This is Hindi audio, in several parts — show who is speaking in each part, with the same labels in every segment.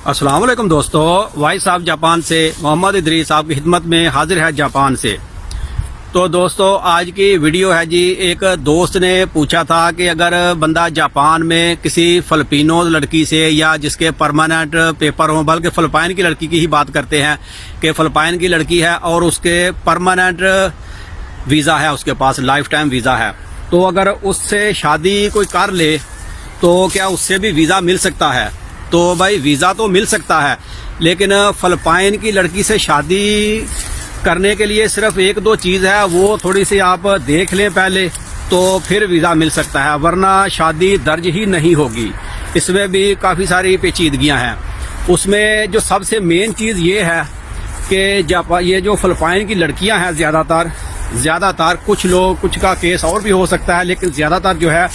Speaker 1: अस्सलाम वालेकुम दोस्तों, वॉइस ऑफ जापान से मोहम्मद इदरीस आपकी खिदमत में हाजिर है जापान से। तो दोस्तों आज की वीडियो है जी, एक दोस्त ने पूछा था कि अगर बंदा जापान में किसी फिलिपिनो लड़की से या जिसके परमानेंट पेपर हों, बल्कि फिलिपाइन की लड़की की ही बात करते हैं कि फिलिपाइन की लड़की है और उसके परमानेंट वीज़ा है, उसके पास लाइफ टाइम वीज़ा है, तो अगर उससे शादी कोई कर ले तो क्या उससे भी वीज़ा मिल सकता है? तो भाई वीज़ा तो मिल सकता है, लेकिन फिलिपाइन की लड़की से शादी करने के लिए सिर्फ एक दो चीज़ है, वो थोड़ी सी आप देख लें पहले, तो फिर वीज़ा मिल सकता है, वरना शादी दर्ज ही नहीं होगी। इसमें भी काफ़ी सारी पेचीदगियां हैं। उसमें जो सबसे मेन चीज़ ये है कि ये जो फिलिपाइन की लड़कियां हैं ज़्यादातर कुछ का केस और भी हो सकता है, लेकिन ज़्यादातर जो है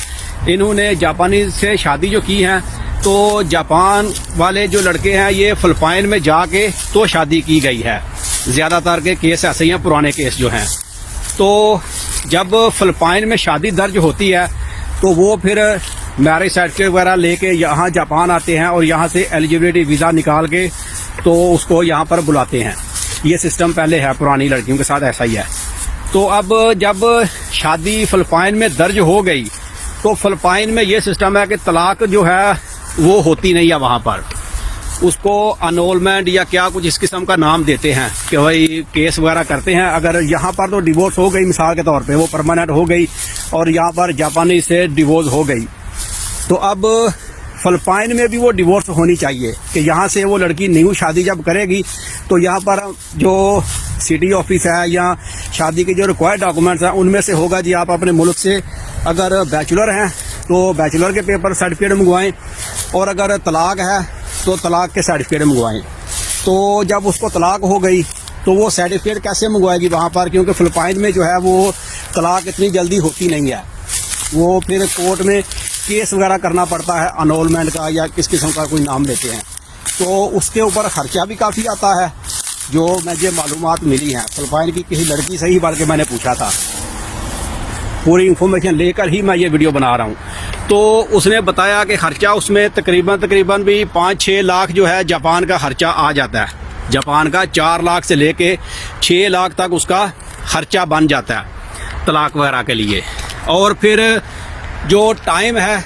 Speaker 1: इन्होंने जापानी से शादी जो की है, तो जापान वाले जो लड़के हैं ये फिलिपाइन में जाके तो शादी की गई है। ज़्यादातर के केस ऐसे ही हैं, पुराने केस जो हैं। तो जब फिलिपाइन में शादी दर्ज होती है तो वो फिर मैरिज सर्टिफिकेट वगैरह लेके यहाँ जापान आते हैं और यहाँ से एलिजिबिलिटी वीज़ा निकाल के तो उसको यहाँ पर बुलाते हैं। ये सिस्टम पहले है, पुरानी लड़कियों के साथ ऐसा ही है। तो अब जब शादी फिलिपाइन में दर्ज हो गई तो फिलिपाइन में ये सिस्टम है कि तलाक जो है वो होती नहीं है वहाँ पर, उसको अनोलमेंट या क्या कुछ इस किस्म का नाम देते हैं कि भाई केस वगैरह करते हैं। अगर यहाँ पर तो डिवोर्स हो गई, मिसाल के तौर पे वो परमानेंट हो गई और यहाँ पर जापानी से डिवोर्स हो गई, तो अब फिलिपाइन में भी वो डिवोर्स होनी चाहिए कि यहाँ से वो लड़की न्यू शादी जब करेगी तो यहाँ पर जो सिटी ऑफिस है या शादी के जो रिक्वायर्ड डॉक्यूमेंट्स हैं उनमें से होगा जी, आप अपने मुल्क से अगर बैचलर हैं तो बैचलर के पेपर सर्टिफिकेट मंगवाएं, और अगर तलाक है तो तलाक के सर्टिफिकेट मंगवाएं। तो जब उसको तलाक हो गई तो वो सर्टिफिकेट कैसे मंगवाएगी वहाँ पर, क्योंकि फिलिपाइन में जो है वो तलाक इतनी जल्दी होती नहीं है, वो फिर कोर्ट में केस वगैरह करना पड़ता है अनोलमेंट का या किस किस्म का कोई नाम लेते हैं। तो उसके ऊपर खर्चा भी काफ़ी आता है, जो मुझे मालूमात मिली हैं फिलिपाइन की किसी लड़की से ही, बल्कि मैंने पूछा था, पूरी इन्फॉर्मेशन लेकर ही मैं ये वीडियो बना रहा हूँ। तो उसने बताया कि खर्चा उसमें तकरीबन भी 5-6 लाख जो है जापान का खर्चा आ जाता है। जापान का 4 लाख से लेके 6 लाख तक उसका खर्चा बन जाता है तलाक वगैरह के लिए। और फिर जो टाइम है,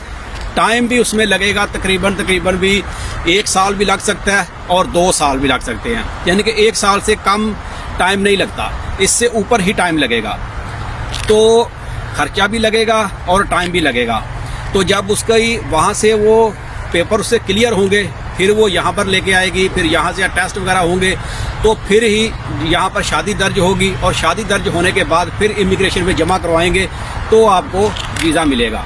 Speaker 1: टाइम भी उसमें लगेगा, तकरीबन भी 1 साल भी लग सकता है और 2 साल भी लग सकते हैं, यानी कि 1 साल से कम टाइम नहीं लगता, इससे ऊपर ही टाइम लगेगा। तो खर्चा भी लगेगा और टाइम भी लगेगा। तो जब उसका ही वहाँ से वो पेपर उससे क्लियर होंगे, फिर वो यहाँ पर लेके आएगी, फिर यहाँ से टेस्ट वगैरह होंगे, तो फिर ही यहाँ पर शादी दर्ज होगी, और शादी दर्ज होने के बाद फिर इमिग्रेशन में जमा करवाएंगे तो आपको वीज़ा मिलेगा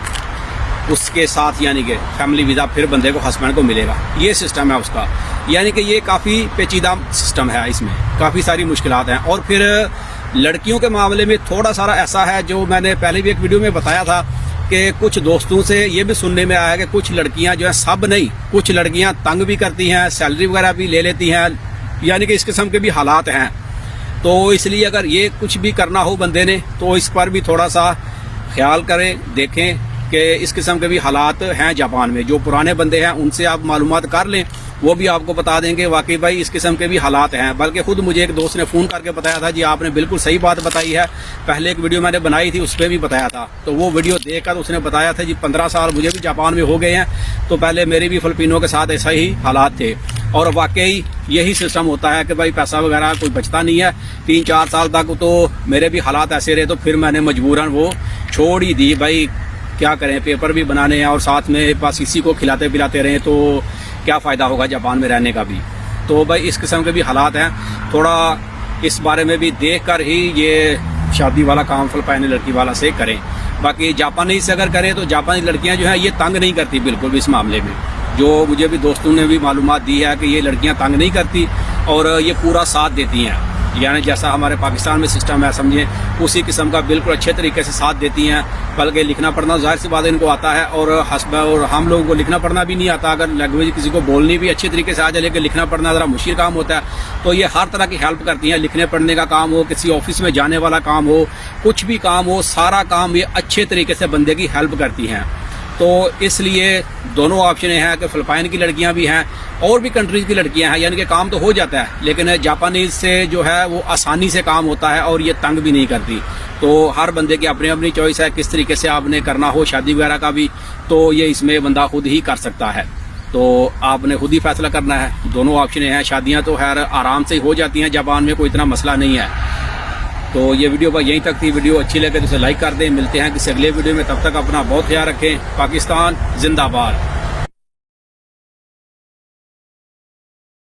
Speaker 1: उसके साथ, यानी कि फैमिली वीज़ा फिर बंदे को, हस्बैंड को मिलेगा। ये सिस्टम है उसका, यानी कि ये काफ़ी पेचीदा सिस्टम है, इसमें काफ़ी सारी मुश्किलात हैं। और फिर लड़कियों के मामले में थोड़ा सारा ऐसा है, जो मैंने पहले भी एक वीडियो में बताया था कि कुछ दोस्तों से ये भी सुनने में आया कि कुछ लड़कियां जो है, सब नहीं, कुछ लड़कियां तंग भी करती हैं, सैलरी वगैरह भी ले लेती हैं, यानी कि इस किस्म के भी हालात हैं। तो इसलिए अगर ये कुछ भी करना हो बंदे ने तो इस पर भी थोड़ा सा ख्याल करें, देखें कि इस किस्म के भी हालात हैं जापान में। जो पुराने बंदे हैं उनसे आप मालूमात कर लें, वो भी आपको बता देंगे वाकई भाई इस किस्म के भी हालात हैं। बल्कि खुद मुझे एक दोस्त ने फ़ोन करके बताया था, जी आपने बिल्कुल सही बात बताई है, पहले एक वीडियो मैंने बनाई थी उस पर भी बताया था। तो वो वीडियो देखकर उसने बताया था जी 15 साल मुझे भी जापान में हो गए हैं, तो पहले मेरे भी फिलिपिनो के साथ ऐसा ही हालात थे, और वाकई यही सिस्टम होता है कि भाई पैसा वगैरह कोई बचता नहीं है। 3-4 साल तक तो मेरे भी हालात ऐसे रहे, तो फिर मैंने मजबूरन वो छोड़ ही दी। भाई क्या करें, पेपर भी बनाने हैं और साथ में बस इसी को खिलाते पिलाते रहें तो क्या फ़ायदा होगा जापान में रहने का भी। तो भाई इस किस्म के भी हालात हैं, थोड़ा इस बारे में भी देख कर ही ये शादी वाला काम फिलिपाइनी लड़की वाला से करें। बाकी जापानी से अगर करें तो जापानी लड़कियां जो हैं ये तंग नहीं करती बिल्कुल भी इस मामले में। जो मुझे भी दोस्तों ने भी मालूमात दी है कि ये लड़कियां तंग नहीं करती और ये पूरा साथ देती हैं, यानी जैसा हमारे पाकिस्तान में सिस्टम है समझे, उसी किस्म का बिल्कुल अच्छे तरीके से साथ देती हैं। बल्कि लिखना पढ़ना जाहिर सी बात है इनको आता है, और हम लोगों को लिखना पढ़ना भी नहीं आता। अगर लैंग्वेज किसी को बोलनी भी अच्छे तरीके से आ जाए, लेकिन लिखना पढ़ना ज़रा मुश्किल काम होता है, तो ये हर तरह की हेल्प करती हैं। लिखने पढ़ने का काम हो, किसी ऑफिस में जाने वाला काम हो, कुछ भी काम हो, सारा काम ये अच्छे तरीके से बंदे की हेल्प करती हैं। तो इसलिए दोनों ऑप्शन हैं कि फिलिपाइन की लड़कियां भी हैं और भी कंट्रीज की लड़कियां हैं, यानी कि काम तो हो जाता है, लेकिन जापानीज से जो है वो आसानी से काम होता है और ये तंग भी नहीं करती। तो हर बंदे की अपनी अपनी चॉइस है किस तरीके से आपने करना हो, शादी वगैरह का भी, तो ये इसमें बंदा खुद ही कर सकता है। तो आपने खुद ही फैसला करना है। दोनों ऑप्शन हैं। शादियां तो खैर आराम से ही हो जाती हैं जापान में, कोई इतना मसला नहीं है। तो ये वीडियो बस यहीं तक थी। वीडियो अच्छी लगे तो इसे लाइक कर दें। मिलते हैं किसी अगले वीडियो में, तब तक अपना बहुत ख्याल रखें। पाकिस्तान जिंदाबाद।